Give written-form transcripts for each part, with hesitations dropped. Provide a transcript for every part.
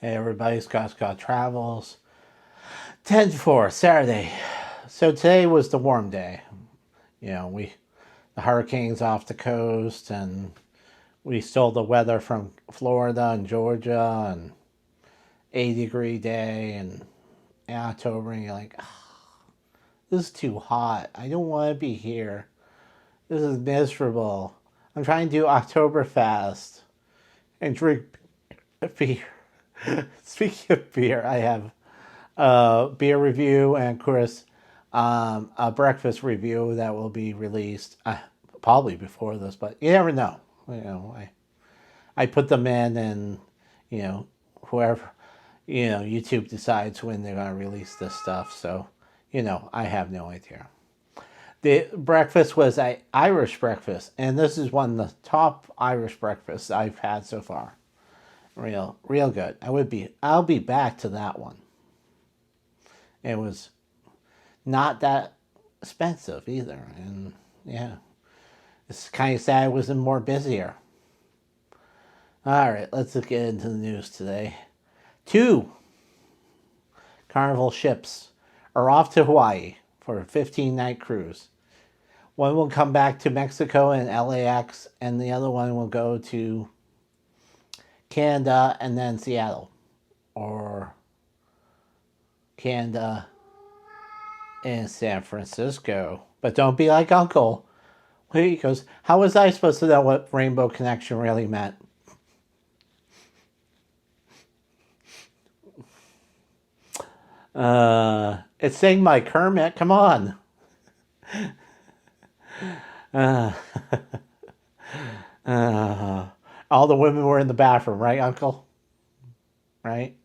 Hey everybody, Scott Travels. 10-4, Saturday. So today was the warm day. The hurricanes off the coast, and we stole the weather from Florida and Georgia, and 80-degree day, and in October, and you're like, this is too hot. I don't want to be here. This is miserable. I'm trying to do Oktoberfest and drink beer. Speaking of beer, I have beer review and, of course, a breakfast review that will be released probably before this, but you never know. I put them in, and whoever YouTube decides when they're gonna release this stuff. So I have no idea. The breakfast was a Irish breakfast, and this is one of the top Irish breakfasts I've had so far. Real good. I'll be back to that one. It was not that expensive either, and yeah, it's kind of sad it wasn't more busier. All right, let's get into the news today. 2 Carnival ships are off to Hawaii for a 15-night cruise. One will come back to Mexico and LAX, and the other one will go to Canada and then Seattle, or Canada and San Francisco. But don't be like Uncle. He goes, how was I supposed to know what Rainbow Connection really meant? It's saying my Kermit. Come on. All the women were in the bathroom, right, Uncle? Right?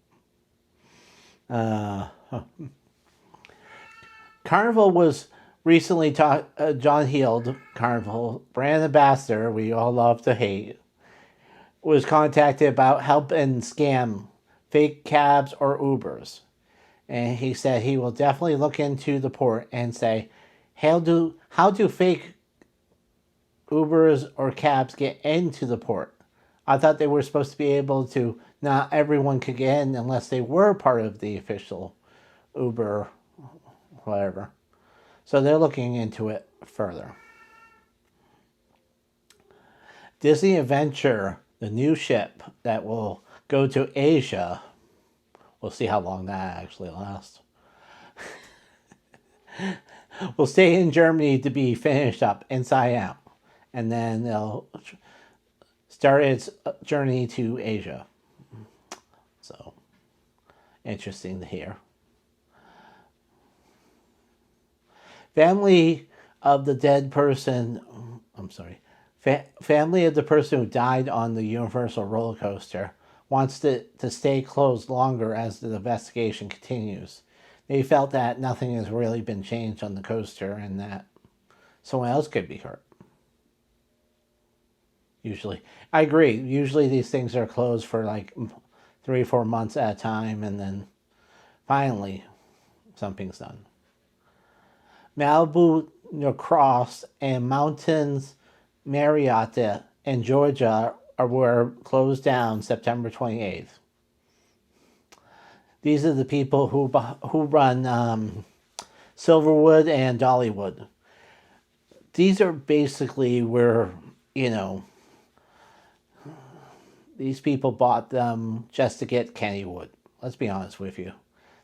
Carnival was recently John Heald, Carnival brand ambassador we all love to hate, was contacted about help and scam fake cabs or Ubers. And he said he will definitely look into the port and say, how do fake Ubers or cabs get into the port? I thought they were supposed to be able to, not everyone could get in unless they were part of the official Uber, whatever. So they're looking into it further. Disney Adventure, the new ship that will go to Asia. We'll see how long that actually lasts. Will stay in Germany to be finished up inside out. And then they'll start its journey to Asia. So, interesting to hear. Family of the person who died on the Universal roller coaster wants to stay closed longer as the investigation continues. They felt that nothing has really been changed on the coaster and that someone else could be hurt. Usually. I agree. Usually these things are closed for like 3 or 4 months at a time, and then finally something's done. Malibu Cross and Mountains Marriott in Georgia were closed down September 28th. These are the people who run Silverwood and Dollywood. These are basically where, these people bought them just to get Kennywood. Let's be honest with you.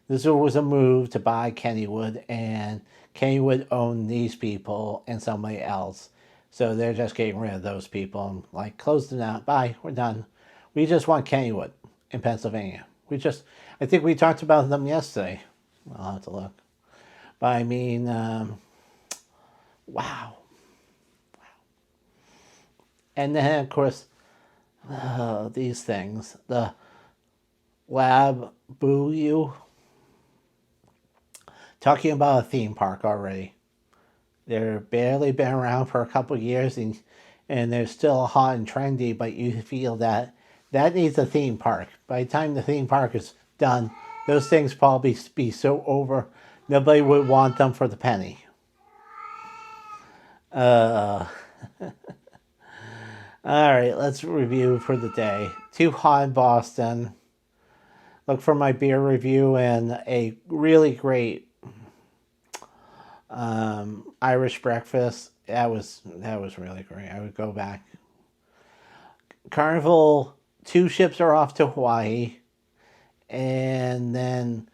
This was a move to buy Kennywood, and Kennywood owned these people and somebody else. So they're just getting rid of those people and like, close them out. Bye, we're done. We just want Kennywood in Pennsylvania. I think we talked about them yesterday. I'll have to look. But I mean, wow. And then, of course, these things. The Lab Boo talking about a theme park already. They're barely been around for a couple of years, and they're still hot and trendy, but you feel that needs a theme park. By the time the theme park is done, those things probably be so over, nobody would want them for the penny. All right, let's review for the day. Too hot in Boston. Look for my beer review and a really great Irish breakfast. That was really great. I would go back. Carnival, 2 ships are off to Hawaii, and then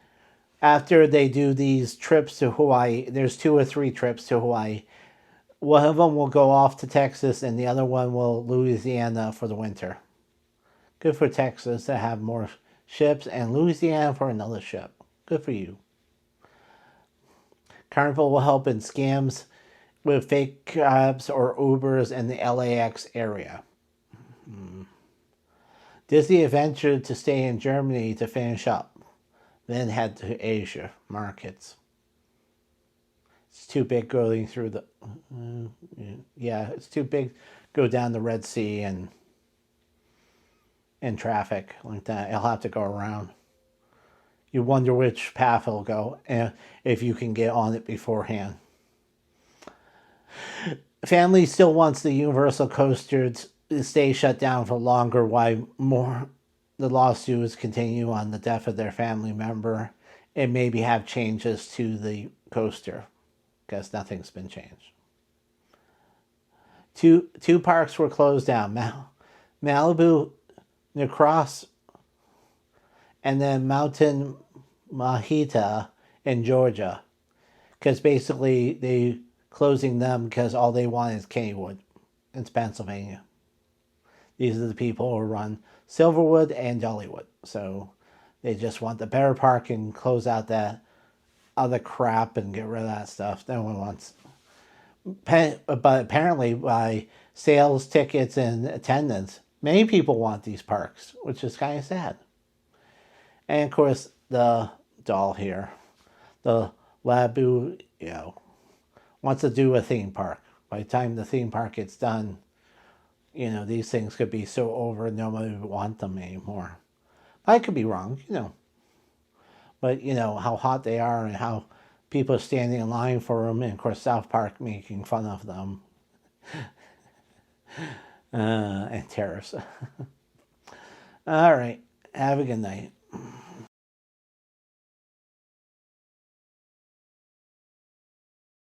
after they do these trips to Hawaii, there's 2 or 3 trips to Hawaii. One of them will go off to Texas, and the other one will Louisiana for the winter. Good for Texas to have more ships, and Louisiana for another ship. Good for you. Carnival will help in scams with fake cabs or Ubers in the LAX area. Disney ventured to stay in Germany to finish up, then head to Asia markets. It's too big going through the. Yeah, it's too big. Go down the Red Sea and in traffic like that. It'll have to go around. You wonder which path it'll go, and if you can get on it beforehand. Family still wants the Universal coaster to stay shut down for longer. Why more? The lawsuits continue on the death of their family member, and maybe have changes to the coaster, because nothing's been changed. Two parks were closed down: Malibu, Necross, and then Mountain Mahita in Georgia, because basically they closing them because all they want is Kennywood. It's Pennsylvania. These are the people who run Silverwood and Dollywood, so they just want the better park and close out that other crap and get rid of that stuff. No one wants. But apparently, by sales, tickets, and attendance, many people want these parks, which is kind of sad. And of course, the doll here, the Labu, wants to do a theme park. By the time the theme park gets done, these things could be so over, nobody would want them anymore. I could be wrong, But how hot they are and how people are standing in line for them, and of course South Park making fun of them. And terrorists. All right. Have a good night.